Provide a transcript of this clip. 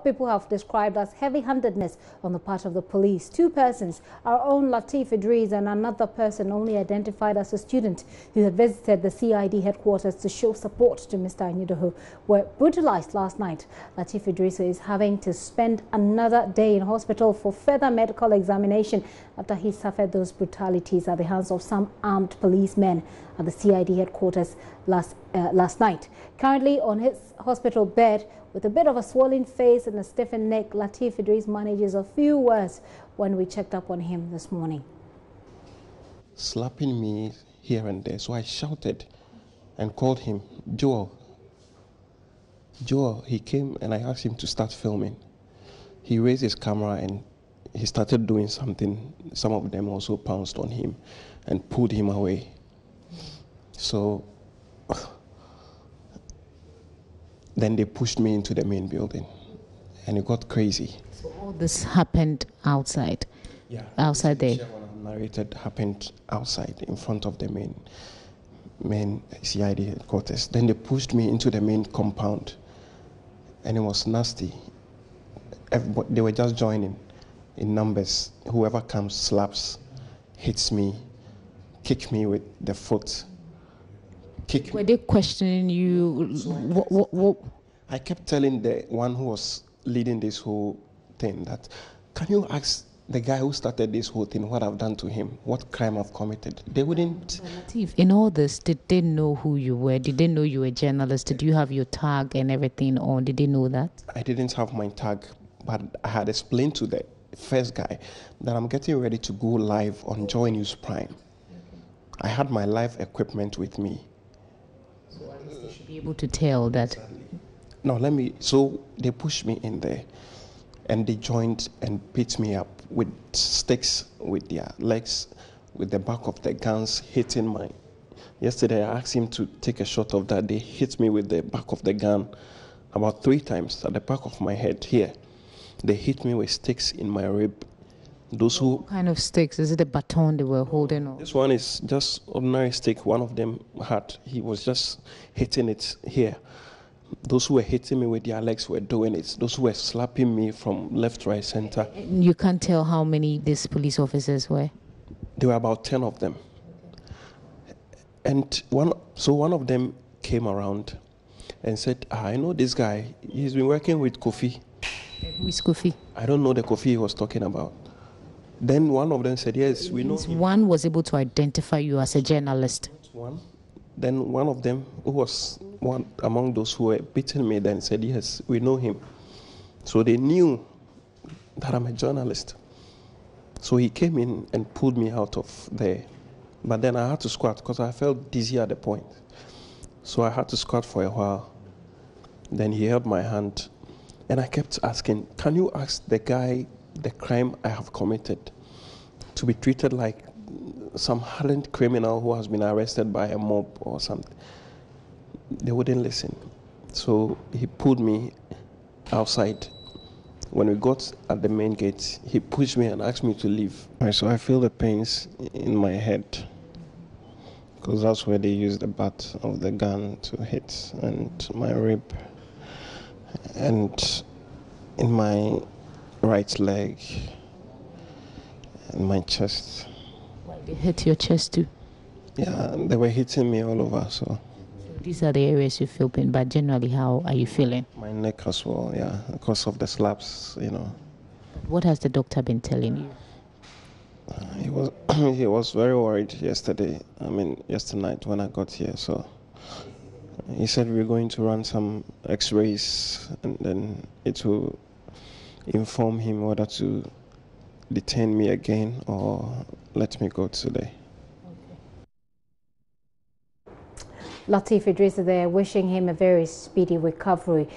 what people have described as heavy-handedness on the part of the police. Two persons, our own Latif Idris and another person only identified as a student who had visited the CID headquarters to show support to Mr. Anyidoho, were brutalized last night. Latif Idris is having to spend another day in hospital for further medical examination after he suffered those brutalities at the hands of some armed policemen at the CID headquarters last night. Currently on his hospital bed with a bit of a swollen face and a stiffened neck, Latif Idris manages a few words when we checked up on him this morning. Slapping me here and there, so I shouted and called him, Joel. Joel, he came and I asked him to start filming. He raised his camera and he started doing something. Some of them also pounced on him and pulled him away. So then they pushed me into the main building and it got crazy. So all this happened outside? Yeah. Outside there? What I narrated happened outside in front of the main CID headquarters. Then they pushed me into the main compound and it was nasty. They were just joining in numbers. Whoever comes, slaps, hits me, kick me with the foot. Were they questioning you? What? I kept telling the one who was leading this whole thing that, can you ask the guy who started this whole thing what I've done to him, what crime I've committed? They wouldn't. In all this, did they know who you were? Did they know you were a journalist? Did you have your tag and everything on? Did they know that? I didn't have my tag, but I had explained to the first guy that I'm getting ready to go live on JoyNews Prime. I had my live equipment with me. So at least they should be able to tell that. No, so they pushed me in there and they joined and beat me up with sticks, with their legs, with the back of the guns hitting my. Yesterday I asked him to take a shot of that. They hit me with the back of the gun about 3 times at the back of my head here. They hit me with sticks in my rib. What kind of sticks? Is it a baton they were holding on? This one is just ordinary stick. One of them he was just hitting it here. Those who were hitting me with their legs were doing it. Those who were slapping me from left, right, center. You can't tell how many these police officers were? There were about 10 of them. And one of them came around and said, I know this guy. He's been working with Kofi. Who is Kofi? I don't know the Kofi he was talking about. Then one of them said, yes, we know him. One was able to identify you as a journalist. One. Then one of them, who was one among those who were beating me, then said, yes, we know him. So they knew that I'm a journalist. So he came in and pulled me out of there. But then I had to squat because I felt dizzy at the point. So I had to squat for a while. Then he held my hand. And I kept asking, can you ask the guy the crime I have committed to be treated like some hardened criminal who has been arrested by a mob or something? They wouldn't listen. So he pulled me outside. When we got at the main gate, he pushed me and asked me to leave. So I feel the pains in my head because that's where they used the butt of the gun to hit, and my rib, and in my right leg and my chest. Why they hit your chest too? Yeah, they were hitting me all over. So these are the areas you feel pain, but generally, how are you feeling? My neck as well, yeah, because of the slaps, What has the doctor been telling you? He was very worried yesterday. Yesterday night when I got here. So he said we're going to run some X-rays and then it will inform him whether to detain me again or let me go today. Latif Idris there, wishing him a very speedy recovery.